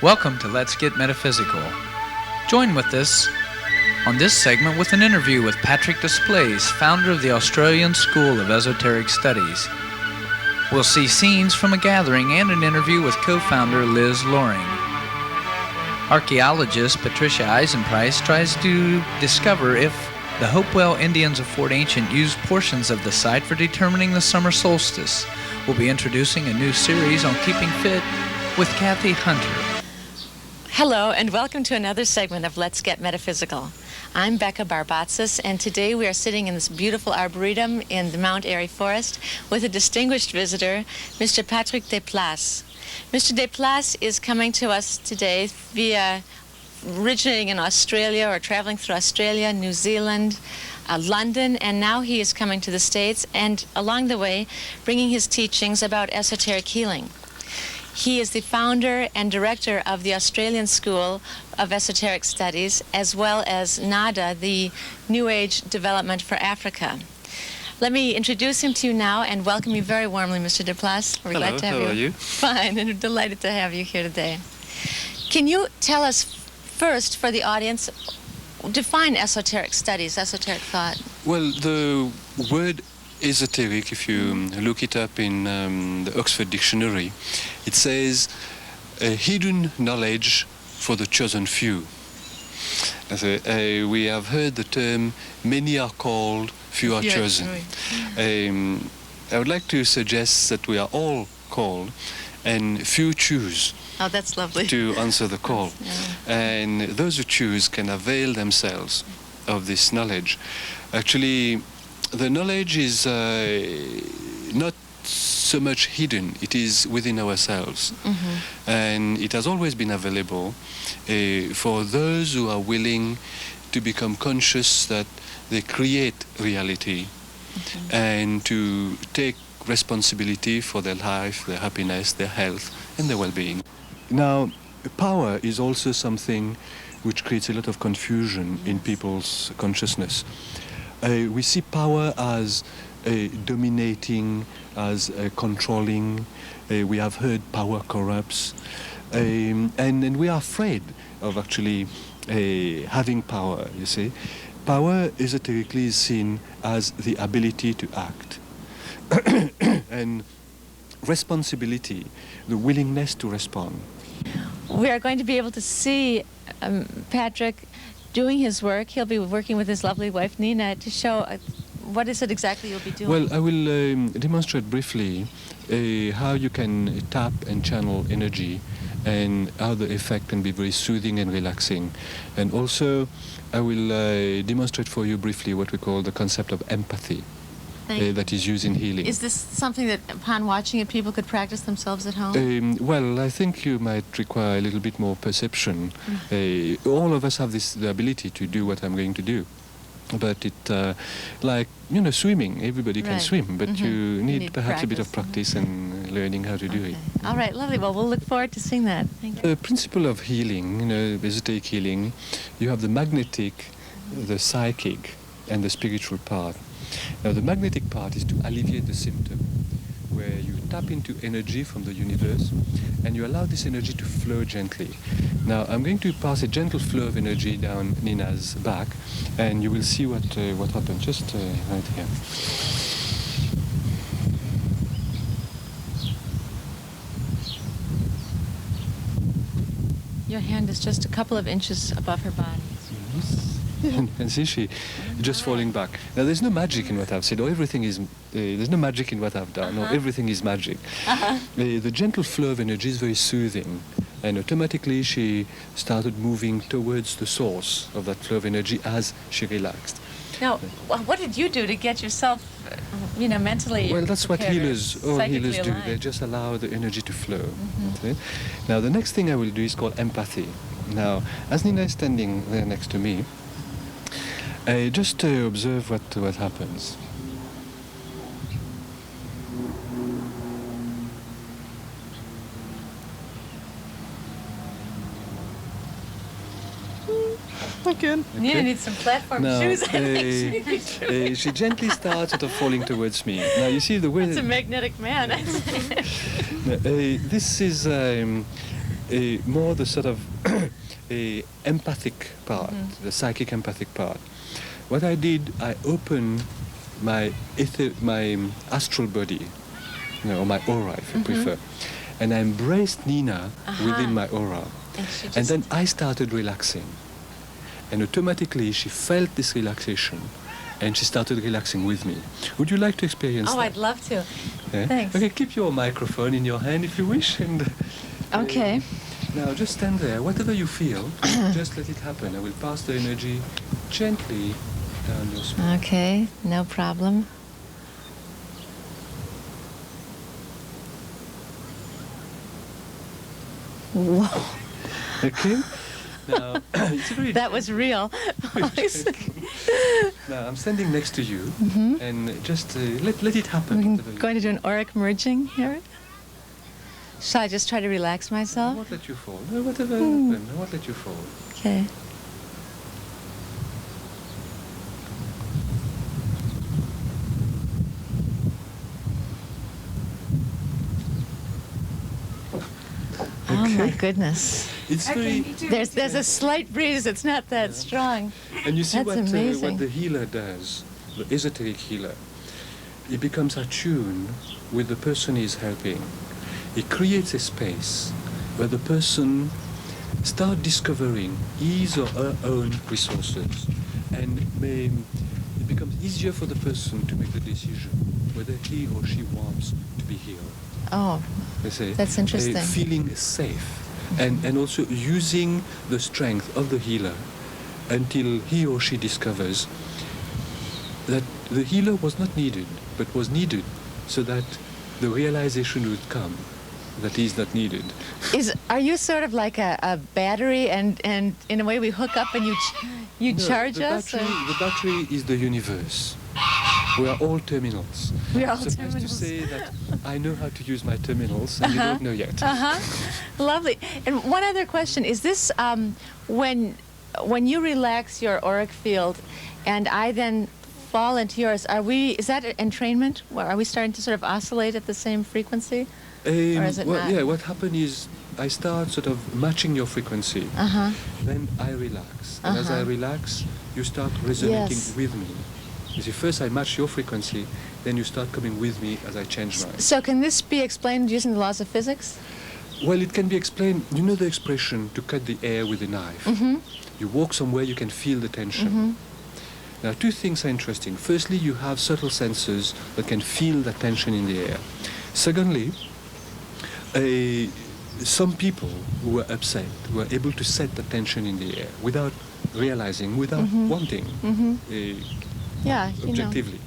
Welcome to Let's Get Metaphysical. Join with us on this segment with an interview with Patrick Displace, founder of the Australian School of Esoteric Studies. We'll see scenes from a gathering and an interview with co-founder Liz Loring. Archaeologist Patricia Eisenprice tries to discover if the Hopewell Indians of Fort Ancient used portions of the site for determining the summer solstice. We'll be introducing a new series on keeping fit with Kathy Hunter. Hello, and welcome to another segment of Let's Get Metaphysical. I'm Becca Barbatsis, and today we are sitting in this beautiful arboretum in the Mount Airy Forest with a distinguished visitor, Mr. Patrick Duplace. Mr. Duplace is coming to us today via originating in Australia or traveling through Australia, New Zealand, London, and now he is coming to the States and along the way bringing his teachings about esoteric healing. He is the founder and director of the Australian School of Esoteric Studies, as well as NADA, the New Age Development for Africa. Let me introduce him to you now and welcome you very warmly, Mr. Duplace. We're glad to have you. How are you? Fine, and delighted to have you here today. Can you tell us first, for the audience, define esoteric studies, esoteric thought? Well, the word esoteric, if you look it up in the Oxford Dictionary, it says a hidden knowledge for the chosen few. We have heard the term, many are called, few are chosen. I would like to suggest that we are all called and few choose. Oh, that's lovely. To answer the call. Yeah. And those who choose can avail themselves of this knowledge. Actually, the knowledge is not so much hidden, it is within ourselves. Mm-hmm. And it has always been available for those who are willing to become conscious that they create reality, mm-hmm. and to take responsibility for their life, their happiness, their health, and their well-being. Now, power is also something which creates a lot of confusion in people's consciousness. We see power as dominating, as controlling. We have heard power corrupts. And we are afraid of actually having power, you see. Power esoterically is seen as the ability to act. And responsibility, the willingness to respond. We are going to be able to see Patrick doing his work. He'll be working with his lovely wife Nina to show what is it exactly you'll be doing. Well, I will demonstrate briefly how you can tap and channel energy and how the effect can be very soothing and relaxing. And also I will demonstrate for you briefly what we call the concept of empathy. That is used in healing. Is this something that, upon watching it, people could practice themselves at home? Well, I think you might require a little bit more perception. All of us have the ability to do what I'm going to do. But it, like, swimming, everybody can swim, but mm-hmm. you need perhaps practice. A bit of practice and learning how to do it. All right, lovely. Well, we'll look forward to seeing that. Thank you. The principle of healing, esoteric healing, you have the magnetic, the psychic, and the spiritual part. Now, the magnetic part is to alleviate the symptom, where you tap into energy from the universe and you allow this energy to flow gently. Now, I'm going to pass a gentle flow of energy down Nina's back, and you will see what happens. Just right here. Your hand is just a couple of inches above her body. And see, she just falling back. Now, there's no magic in what I've said, or everything is, there's no magic in what I've done, or everything is magic. The gentle flow of energy is very soothing, and automatically she started moving towards the source of that flow of energy as she relaxed. Now, what did you do to get yourself, mentally Well, that's what healers do. Aligned. They just allow the energy to flow. Mm-hmm. Okay? Now, the next thing I will do is called empathy. Now, as Nina is standing there next to me, just observe what happens. Again. Okay. Nina needs some platform shoes. She gently starts sort of falling towards me. Now you see the way. That's a magnetic man. This is more the sort of a empathic part, the psychic empathic part. What I did, I opened my astral body, or my aura, if you prefer, and I embraced Nina within my aura, and then I started relaxing, and automatically she felt this relaxation, and she started relaxing with me. Would you like to experience that? Oh, I'd love to. Yeah? Thanks. Okay, keep your microphone in your hand if you wish, and Okay. now just stand there. Whatever you feel, just let it happen. I will pass the energy gently down your spine. Okay, no problem. Whoa, Okay? Now, it's really that was real. Now, I'm standing next to you, and just let it happen. I'm whatever you- going to do an auric merging here. Shall I just try to relax I myself? won't let you fall. No, whatever happen, I won't let you fall. Okay. Oh my Okay. goodness. It's very... There's a slight breeze. It's not that strong. And you see That's what amazing. the healer does, the esoteric healer. He becomes attuned with the person he's helping. He creates a space where the person starts discovering his or her own resources, and it becomes easier for the person to make the decision whether he or she wants to be healed. Oh, You see? That's interesting. Feeling safe, and also using the strength of the healer until he or she discovers that the healer was not needed, but was needed so that the realization would come that he is not needed. are you sort of like a battery, and in a way we hook up and you No, charge the us? Battery, the battery is the universe. We are all terminals. We are all Suffice terminals. to say that I know how to use my terminals, and you don't know yet. Lovely. And one other question is this: when you relax your auric field, and I then fall into yours, is that entrainment? Are we starting to sort of oscillate at the same frequency? Or is it not? Yeah, what happened is I start sort of matching your frequency. Then I relax. And as I relax, you start resonating Yes. with me. You see, first I match your frequency, then you start coming with me as I change mine. So can this be explained using the laws of physics? Well, it can be explained. You know the expression to cut the air with a knife? You walk somewhere, you can feel the tension. Now, two things are interesting. Firstly, you have subtle sensors that can feel the tension in the air. Secondly, some people who were upset were able to set the tension in the air without realizing, without wanting, Yeah, you know. objectively.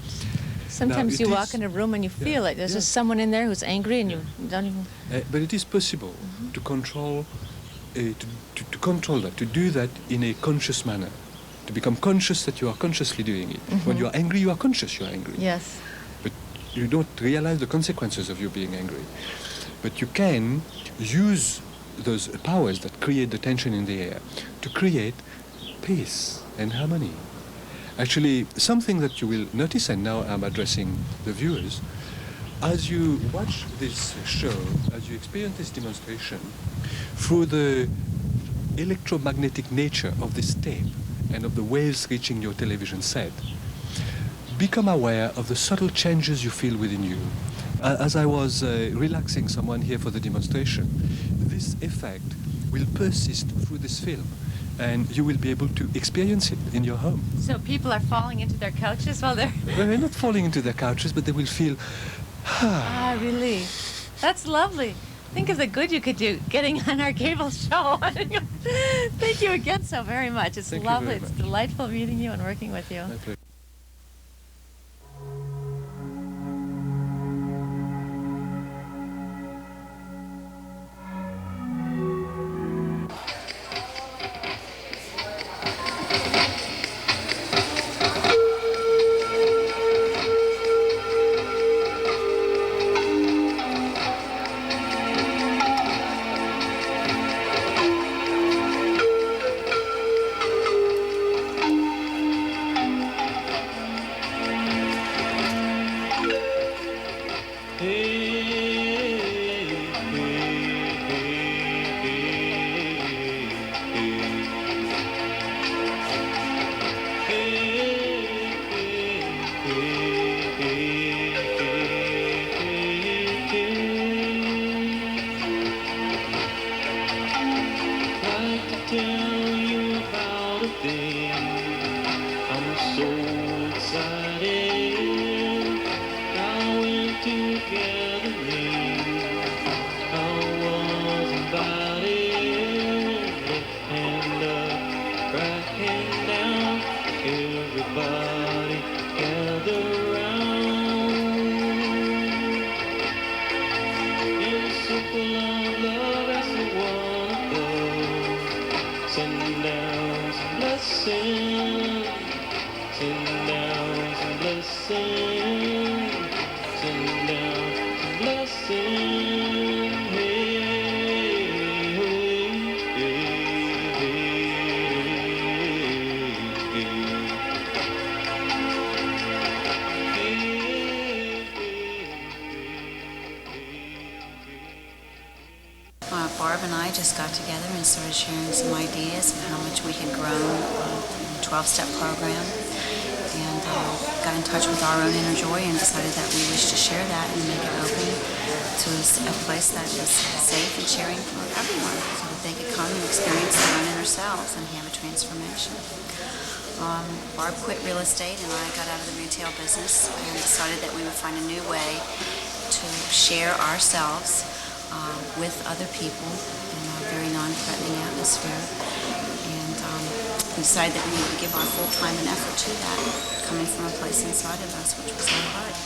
Sometimes Now, you it walk is- in a room and you yeah, feel it. There's yeah. just someone in there who's angry and you don't even... But it is possible to control, to control that, to do that in a conscious manner, to become conscious that you are consciously doing it. When you are angry, you are conscious you are angry. Yes. But you don't realize the consequences of you being angry. But you can use those powers that create the tension in the air to create peace and harmony. Actually, something that you will notice, and now I'm addressing the viewers, as you watch this show, as you experience this demonstration, through the electromagnetic nature of this tape and of the waves reaching your television set, become aware of the subtle changes you feel within you. As I was relaxing someone here for the demonstration, this effect will persist through this film, and you will be able to experience it in your home. So people are falling into their couches while they're... They're not falling into their couches, but they will feel, Ah, really? That's lovely. Think of the good you could do getting on our cable show. Thank you again so very much. It's Thank you lovely. very It's much. delightful meeting you and working with you. My pleasure. Barb and I just got together and started sharing some ideas of how much we had grown in the 12-step program, and got in touch with our own inner joy and decided that we wished to share that and make it open to a place that was safe and sharing for everyone, so that they could come and experience their own inner selves and have a transformation. Barb quit real estate and I got out of the retail business and decided that we would find a new way to share ourselves with other people in a very non-threatening atmosphere, and we decided that we needed to give our full time and effort to that, coming from a place inside of us, which was our heart.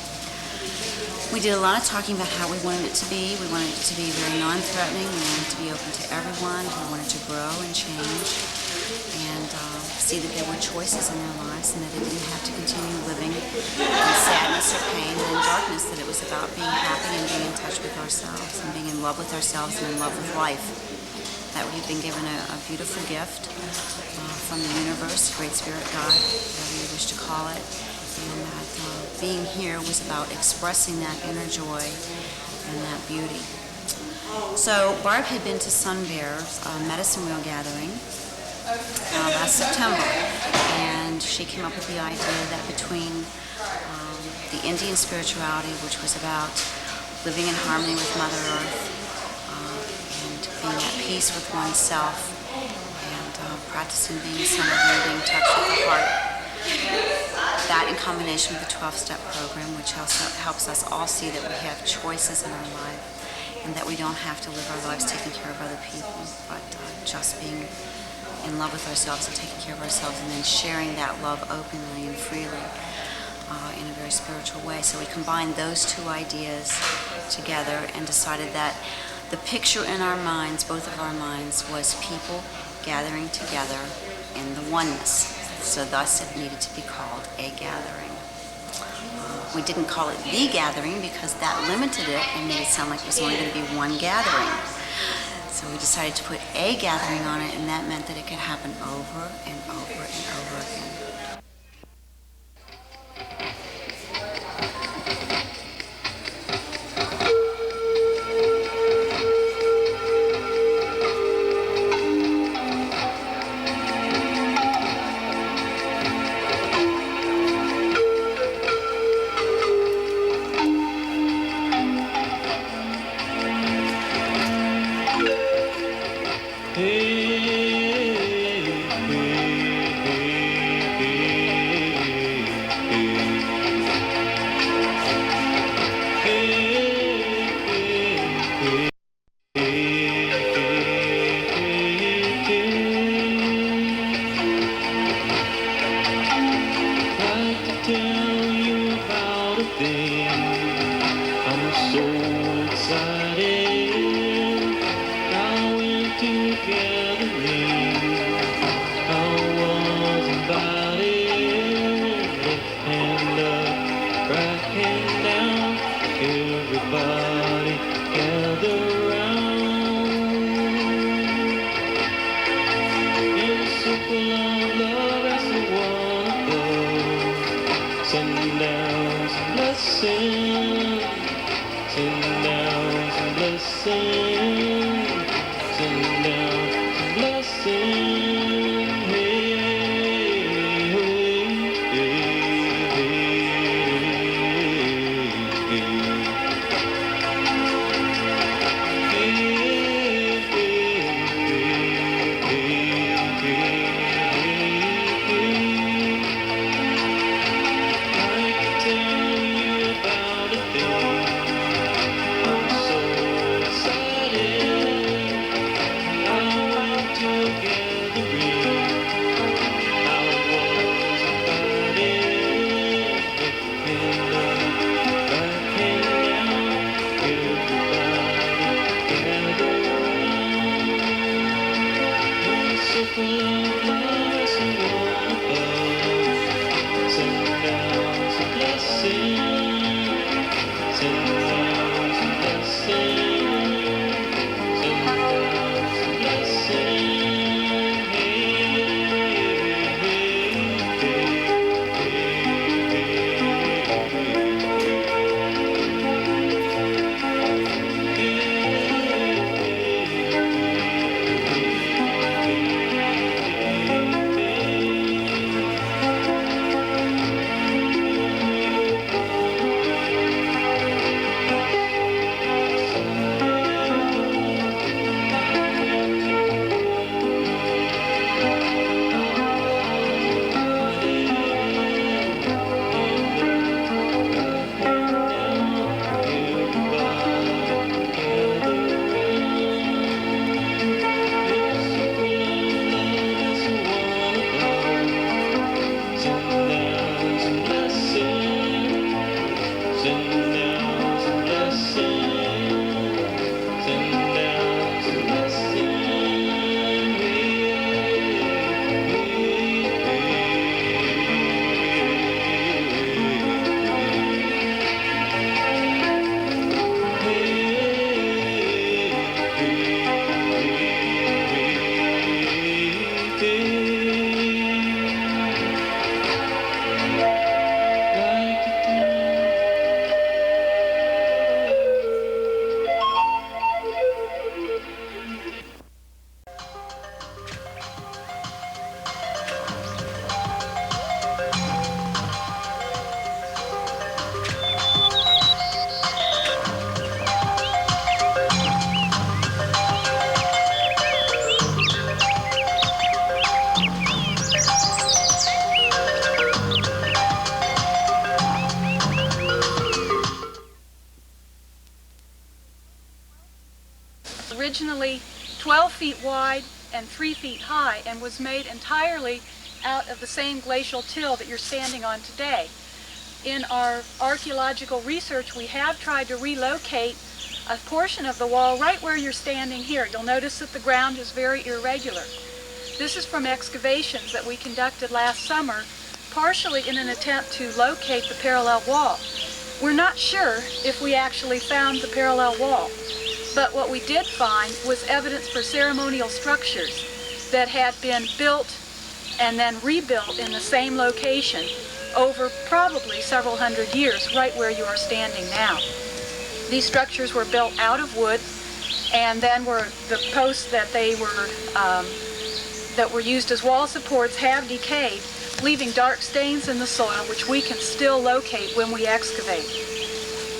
We did a lot of talking about how we wanted it to be. We wanted it to be very non-threatening. We wanted it to be open to everyone. We wanted to grow and change and see that there were choices in their lives, and that they didn't have to continue living in sadness or pain and in darkness, that it was about being happy and being in touch with ourselves and being in love with ourselves and in love with life. That we've been given a beautiful gift from the universe, Great Spirit, God, whatever you wish to call it, and that being here was about expressing that inner joy and that beauty. So Barb had been to Sun Bear's medicine wheel gathering last September, and she came up with the idea that between the Indian spirituality, which was about living in harmony with Mother Earth and being at peace with oneself, and practicing being centered and being in touch with the heart, that in combination with the 12-step program, which helps us all see that we have choices in our life and that we don't have to live our lives taking care of other people, but just being in love with ourselves and taking care of ourselves, and then sharing that love openly and freely in a very spiritual way. So we combined those two ideas together and decided that the picture in our minds, both of our minds, was people gathering together in the oneness. So thus it needed to be called a gathering. We didn't call it the gathering because that limited it and made it sound like it was only going to be one gathering. So we decided to put a gathering on it, and that meant that it could happen over and over and over again. Together. originally 12 feet wide and 3 feet high and was made entirely out of the same glacial till that you're standing on today. In our archaeological research, we have tried to relocate a portion of the wall right where you're standing here. You'll notice that the ground is very irregular. This is from excavations that we conducted last summer, partially in an attempt to locate the parallel wall. We're not sure if we actually found the parallel wall, but what we did find was evidence for ceremonial structures that had been built and then rebuilt in the same location over probably several hundred years, right where you are standing now. These structures were built out of wood, and then the posts that were used as wall supports have decayed, leaving dark stains in the soil, which we can still locate when we excavate.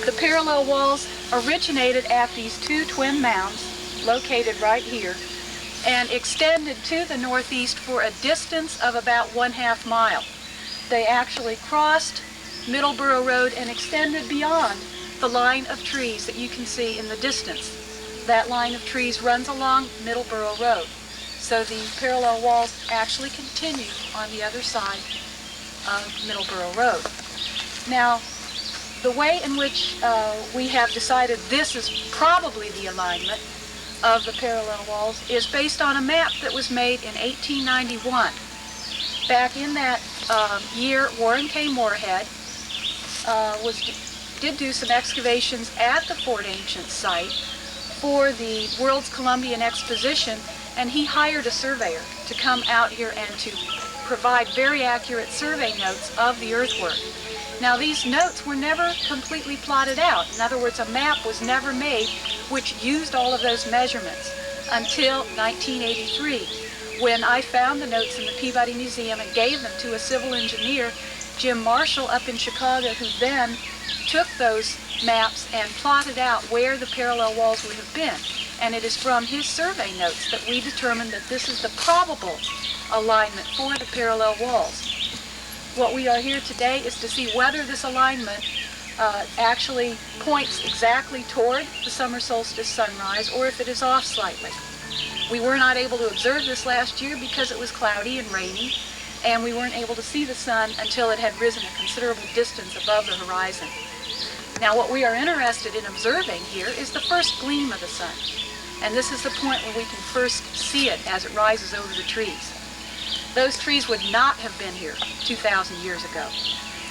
The parallel walls originated at these two twin mounds, located right here, and extended to the northeast for a distance of about 1/2 mile. They actually crossed Middleborough Road and extended beyond the line of trees that you can see in the distance. That line of trees runs along Middleborough Road. So the parallel walls actually continue on the other side of Middleborough Road. Now, the way in which we have decided this is probably the alignment of the parallel walls is based on a map that was made in 1891. Back in that year, Warren K. Moorhead did do some excavations at the Fort Ancient site for the World's Columbian Exposition, and he hired a surveyor to come out here and to provide very accurate survey notes of the earthwork. Now, these notes were never completely plotted out. In other words, a map was never made which used all of those measurements until 1983, when I found the notes in the Peabody Museum and gave them to a civil engineer, Jim Marshall, up in Chicago, who then took those maps and plotted out where the parallel walls would have been. And it is from his survey notes that we determined that this is the probable alignment for the parallel walls. What we are here today is to see whether this alignment actually points exactly toward the summer solstice sunrise, or if it is off slightly. We were not able to observe this last year because it was cloudy and rainy, and we weren't able to see the sun until it had risen a considerable distance above the horizon. Now, what we are interested in observing here is the first gleam of the sun. And this is the point where we can first see it as it rises over the trees. Those trees would not have been here 2,000 years ago.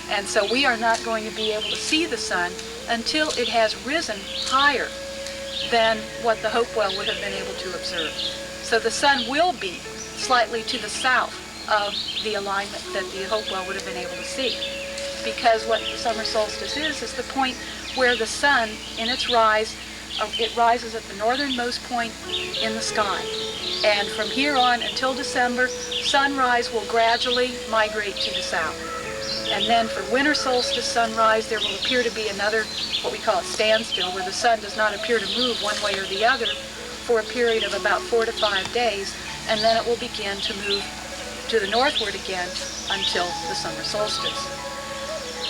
And so we are not going to be able to see the sun until it has risen higher than what the Hopewell would have been able to observe. So the sun will be slightly to the south of the alignment that the Hopewell would have been able to see. Because what the summer solstice is the point where the sun, in its rise, it rises at the northernmost point in the sky. And from here on until December, sunrise will gradually migrate to the south. And then for winter solstice sunrise, there will appear to be another, what we call a standstill, where the sun does not appear to move one way or the other for a period of about 4 to 5 days, and then it will begin to move to the northward again until the summer solstice.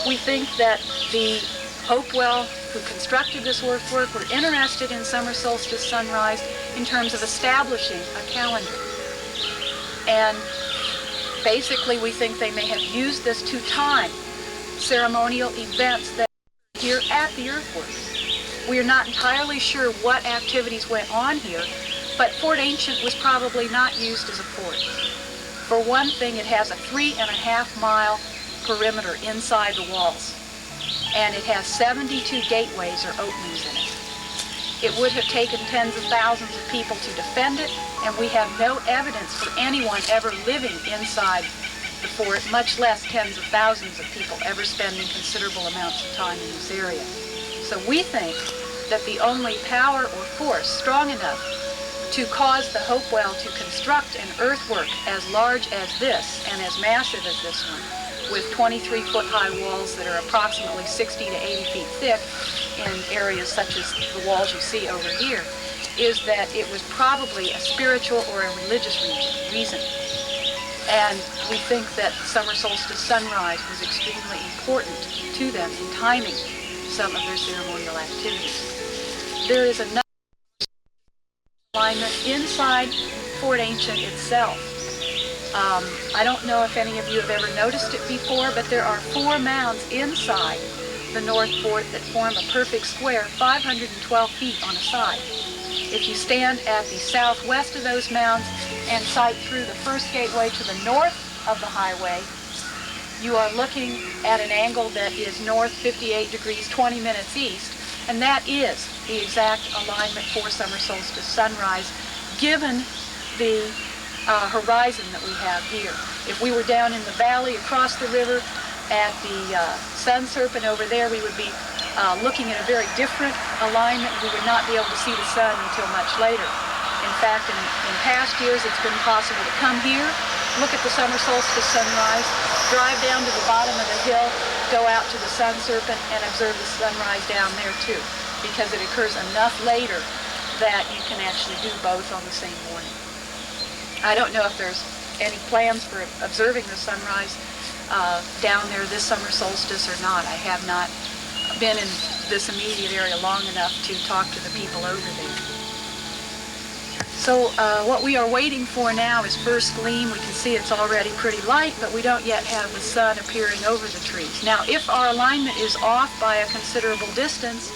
We think that the Hopewell, who constructed this earthwork, were interested in summer solstice sunrise in terms of establishing a calendar. And basically, we think they may have used this to time ceremonial events that are here at the earthwork. We are not entirely sure what activities went on here, but Fort Ancient was probably not used as a fort. For one thing, it has a 3.5 mile perimeter inside the walls, and it has 72 gateways or openings in it. It would have taken tens of thousands of people to defend it, and we have no evidence for anyone ever living inside the fort, much less tens of thousands of people ever spending considerable amounts of time in this area. So we think that the only power or force strong enough to cause the Hopewell to construct an earthwork as large as this and as massive as this one, with 23-foot-high walls that are approximately 60 to 80 feet thick in areas such as the walls you see over here, is that it was probably a spiritual or a religious reason. And we think that summer solstice sunrise was extremely important to them in timing some of their ceremonial activities. There is another alignment inside Fort Ancient itself. I don't know if any of you have ever noticed it before, but there are 4 mounds inside the North Fort that form a perfect square, 512 feet on a side. If you stand at the southwest of those mounds and sight through the first gateway to the north of the highway, you are looking at an angle that is north 58 degrees 20 minutes east, and that is the exact alignment for summer solstice sunrise, given the horizon that we have here. If we were down in the valley across the river at the sun serpent over there, we would be looking at a very different alignment. We would not be able to see the sun until much later. In fact, in past years, it's been possible to come here, look at the summer solstice sunrise, drive down to the bottom of the hill, go out to the sun serpent, and observe the sunrise down there too, because it occurs enough later that you can actually do both on the same morning. I don't know if there's any plans for observing the sunrise down there this summer solstice or not. I have not been in this immediate area long enough to talk to the people over there. So what we are waiting for now is first gleam. We can see it's already pretty light, but we don't yet have the sun appearing over the trees. Now, if our alignment is off by a considerable distance,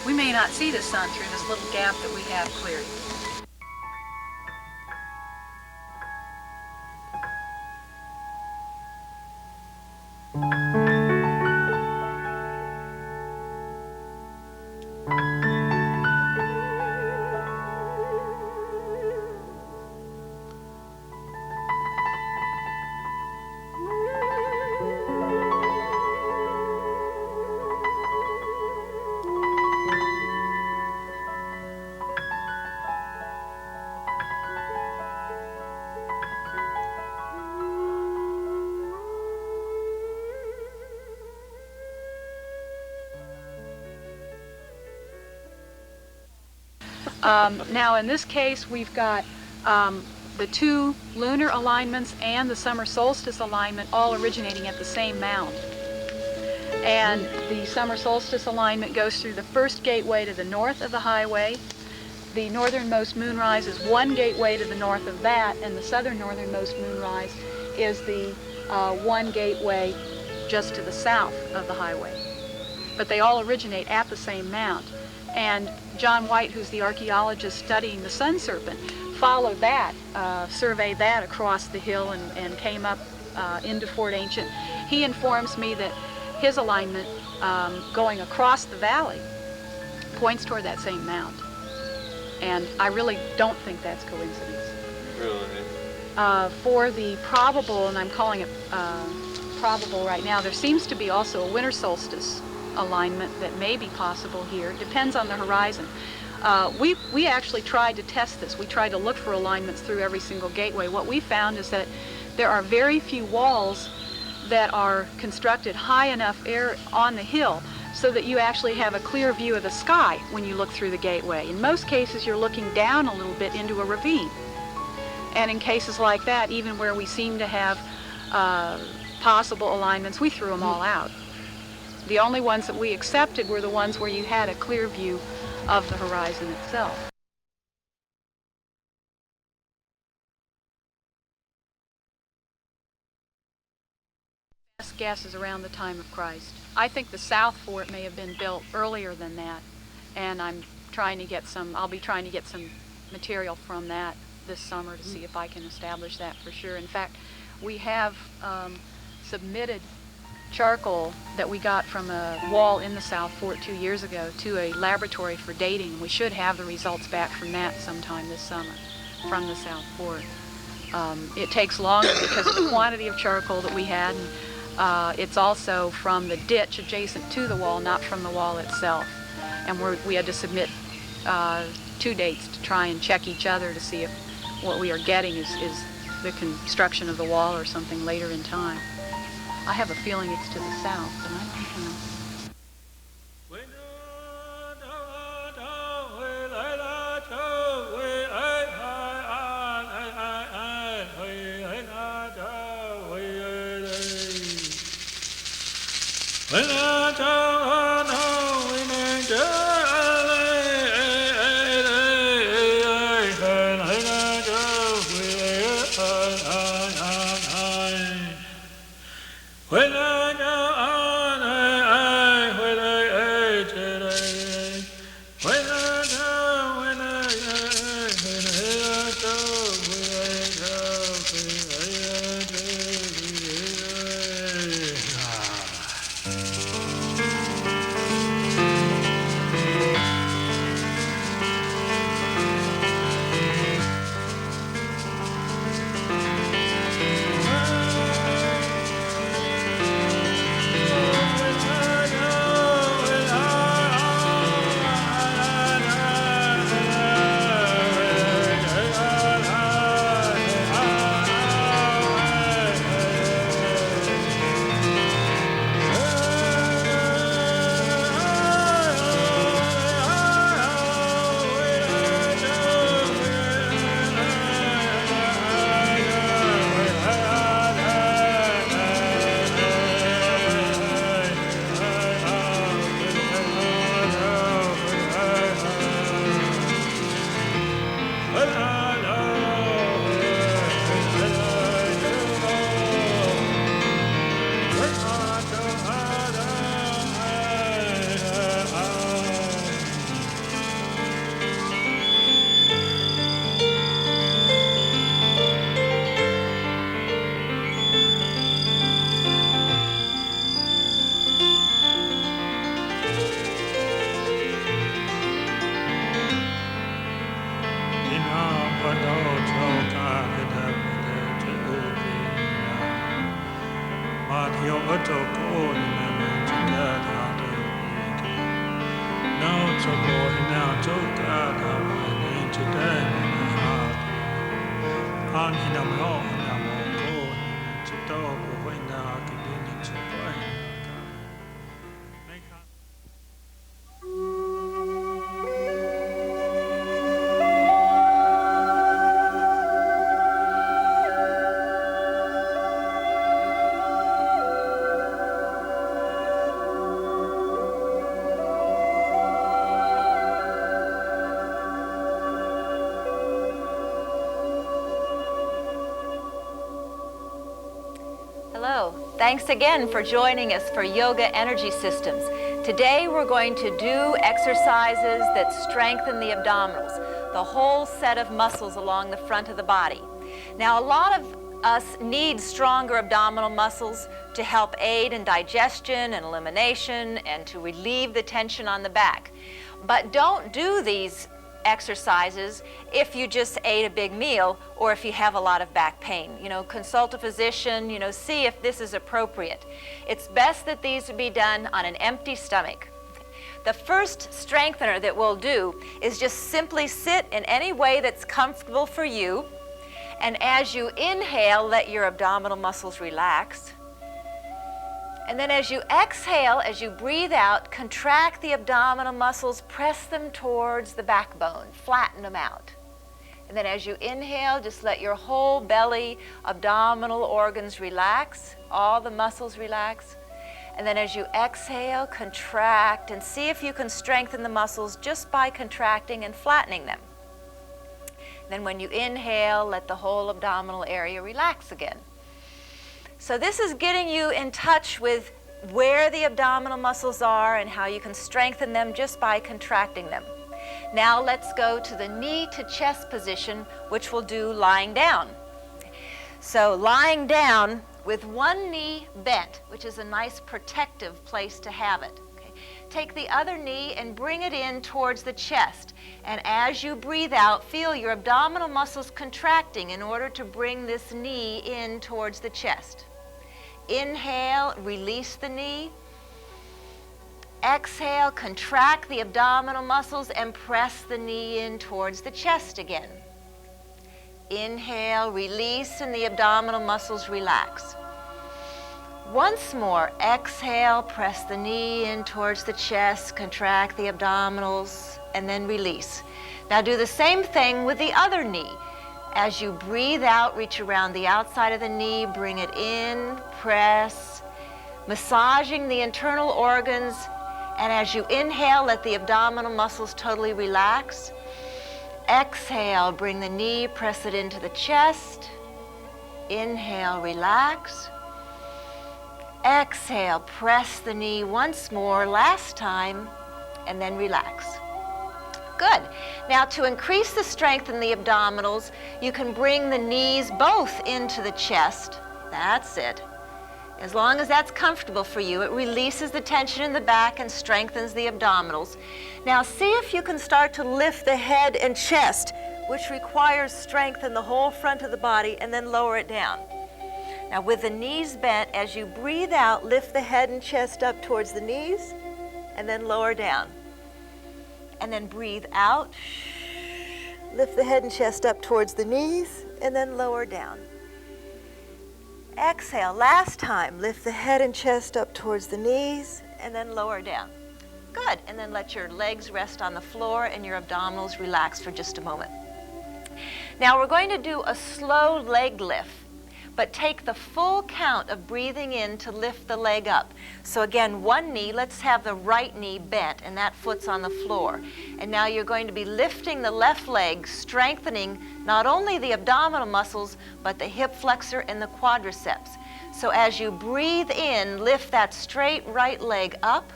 we may not see the sun through this little gap that we have cleared. Now in this case we've got the 2 lunar alignments and the summer solstice alignment all originating at the same mound. And the summer solstice alignment goes through the first gateway to the north of the highway. The northernmost moonrise is 1 gateway to the north of that, and the southern northernmost moonrise is the 1 gateway just to the south of the highway. But they all originate at the same mound. And John White, who's the archaeologist studying the sun serpent, followed that, surveyed that across the hill and came up into Fort Ancient. He informs me that his alignment going across the valley points toward that same mound. And I really don't think that's coincidence. Really? For the probable, and I'm calling it probable right now, there seems to be also a winter solstice alignment that may be possible here. It depends on the horizon. We actually tried to test this. We tried to look for alignments through every single gateway. What we found is that there are very few walls that are constructed high enough on the hill so that you actually have a clear view of the sky when you look through the gateway. In most cases, you're looking down a little bit into a ravine. And in cases like that, even where we seem to have possible alignments, we threw them all out. The only ones that we accepted were the ones where you had a clear view of the horizon itself. Best guess is around the time of Christ. I think the South Fort may have been built earlier than that, and I'll be trying to get some material from that this summer to see if I can establish that for sure. In fact, we have submitted charcoal that we got from a wall in the South Fort 2 years ago to a laboratory for dating. We should have the results back from that sometime this summer from the South Fort. It takes longer because of the quantity of charcoal that we had. And, it's also from the ditch adjacent to the wall, not from the wall itself. And we had to submit 2 dates to try and check each other to see if what we are getting is the construction of the wall or something later in time. I have a feeling it's to the south, but I don't know. Thanks again for joining us for Yoga Energy Systems. Today we're going to do exercises that strengthen the abdominals, the whole set of muscles along the front of the body. Now, a lot of us need stronger abdominal muscles to help aid in digestion and elimination and to relieve the tension on the back. But don't do these exercises if you just ate a big meal or if you have a lot of back pain. Consult a physician, see if this is appropriate. It's best that these be done on an empty stomach. The first strengthener that we'll do is just simply sit in any way that's comfortable for you, and as you inhale, let your abdominal muscles relax. And then as you exhale, as you breathe out, contract the abdominal muscles, press them towards the backbone, flatten them out. And then as you inhale, just let your whole belly, abdominal organs relax, all the muscles relax. And then as you exhale, contract, and see if you can strengthen the muscles just by contracting and flattening them. Then when you inhale, let the whole abdominal area relax again. So this is getting you in touch with where the abdominal muscles are and how you can strengthen them just by contracting them. Now let's go to the knee to chest position, which we'll do lying down. So lying down with one knee bent, which is a nice protective place to have it. Okay. Take the other knee and bring it in towards the chest. And as you breathe out, feel your abdominal muscles contracting in order to bring this knee in towards the chest. Inhale, release the knee. Exhale, contract the abdominal muscles and press the knee in towards the chest again. Inhale, release, and the abdominal muscles relax. Once more, exhale, press the knee in towards the chest, contract the abdominals, and then release. Now do the same thing with the other knee. As you breathe out, reach around the outside of the knee, bring it in, press, massaging the internal organs, and as you inhale, let the abdominal muscles totally relax. Exhale, bring the knee, press it into the chest. Inhale, relax. Exhale, press the knee once more, last time, and then relax. Good. Now to increase the strength in the abdominals, you can bring the knees both into the chest. That's it. As long as that's comfortable for you, it releases the tension in the back and strengthens the abdominals. Now see if you can start to lift the head and chest, which requires strength in the whole front of the body, and then lower it down. Now with the knees bent, as you breathe out, lift the head and chest up towards the knees, and then lower down. And then breathe out, lift the head and chest up towards the knees, and then lower down. Exhale, last time, lift the head and chest up towards the knees, and then lower down. Good, and then let your legs rest on the floor and your abdominals relax for just a moment. Now we're going to do a slow leg lift, but take the full count of breathing in to lift the leg up. So again, one knee, let's have the right knee bent, and that foot's on the floor. And now you're going to be lifting the left leg, strengthening not only the abdominal muscles, but the hip flexor and the quadriceps. So as you breathe in, lift that straight right leg up.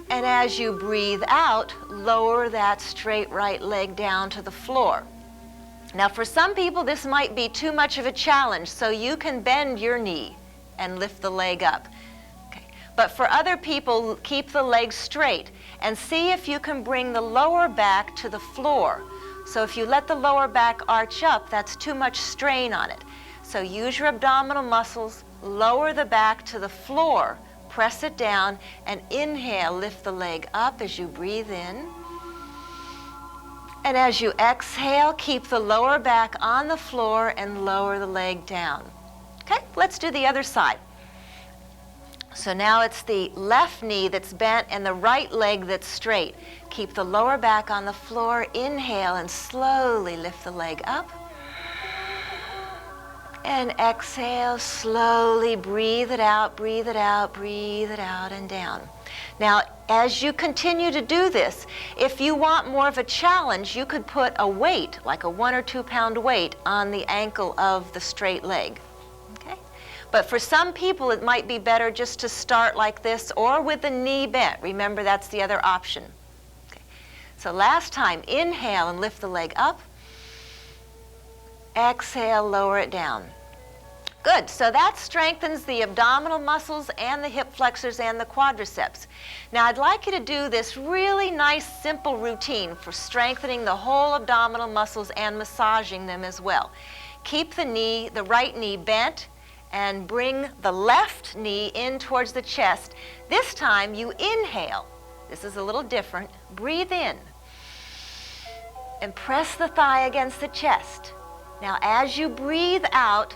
And as you breathe out, lower that straight right leg down to the floor. Now for some people this might be too much of a challenge, so you can bend your knee and lift the leg up. Okay. But for other people, keep the leg straight and see if you can bring the lower back to the floor. So if you let the lower back arch up, that's too much strain on it. So use your abdominal muscles, lower the back to the floor. Press it down and inhale, lift the leg up as you breathe in. And as you exhale, keep the lower back on the floor and lower the leg down. Okay, let's do the other side. So now it's the left knee that's bent and the right leg that's straight. Keep the lower back on the floor, inhale, and slowly lift the leg up. And exhale, slowly breathe it out, breathe it out, breathe it out, and down. Now, as you continue to do this, if you want more of a challenge, you could put a weight, like a 1 or 2 pound weight, on the ankle of the straight leg. Okay? But for some people, it might be better just to start like this or with the knee bent. Remember, that's the other option. Okay. So last time, inhale and lift the leg up. Exhale, lower it down. Good, so that strengthens the abdominal muscles and the hip flexors and the quadriceps. Now I'd like you to do this really nice, simple routine for strengthening the whole abdominal muscles and massaging them as well. Keep the right knee bent and bring the left knee in towards the chest. This time you inhale. This is a little different. Breathe in and press the thigh against the chest. Now as you breathe out,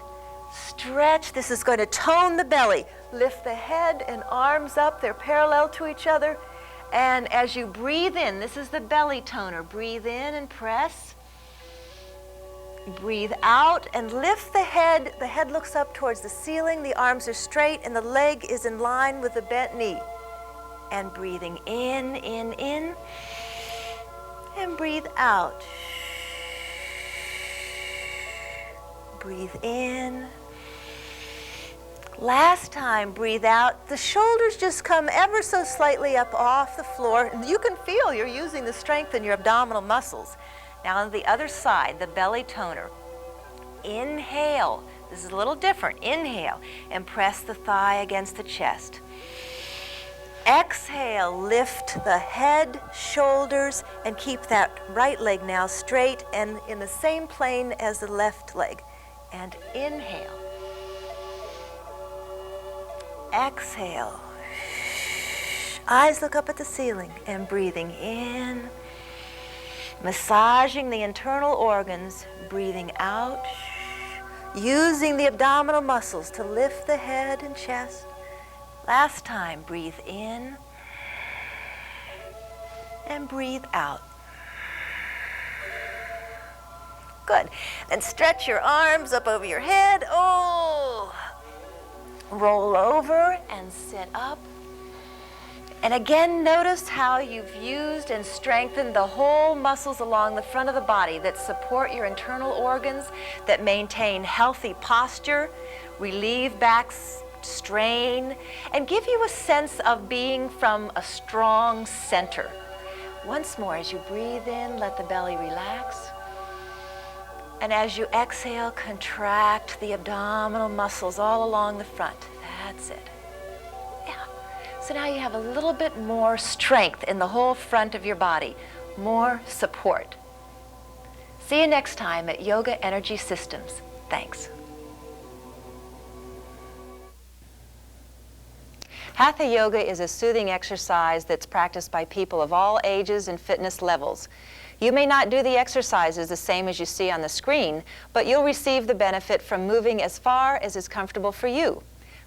stretch. This is going to tone the belly. Lift the head and arms up. They're parallel to each other. And as you breathe in, this is the belly toner. Breathe in and press. Breathe out and lift the head. The head looks up towards the ceiling. The arms are straight and the leg is in line with the bent knee. And breathing in. And breathe out. Breathe in. Last time, breathe out. The shoulders just come ever so slightly up off the floor. You can feel you're using the strength in your abdominal muscles. Now on the other side, the belly toner. Inhale. This is a little different. Inhale and press the thigh against the chest. Exhale, lift the head, shoulders, and keep that right leg now straight and in the same plane as the left leg. And inhale. Exhale. Eyes look up at the ceiling and breathing in. Massaging the internal organs, breathing out. Using the abdominal muscles to lift the head and chest. Last time, breathe in and breathe out. Good. Then stretch your arms up over your head. Oh! Roll over and sit up. And again, notice how you've used and strengthened the whole muscles along the front of the body that support your internal organs, that maintain healthy posture, relieve back strain, and give you a sense of being from a strong center. Once more, as you breathe in, let the belly relax. And as you exhale, contract the abdominal muscles all along the front. That's it. Yeah. So now you have a little bit more strength in the whole front of your body, more support. See you next time at Yoga Energy Systems. Thanks. Hatha Yoga is a soothing exercise that's practiced by people of all ages and fitness levels. You may not do the exercises the same as you see on the screen, but you'll receive the benefit from moving as far as is comfortable for you.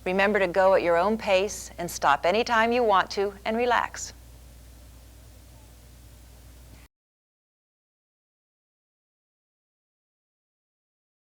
Remember to go at your own pace and stop anytime you want to and relax.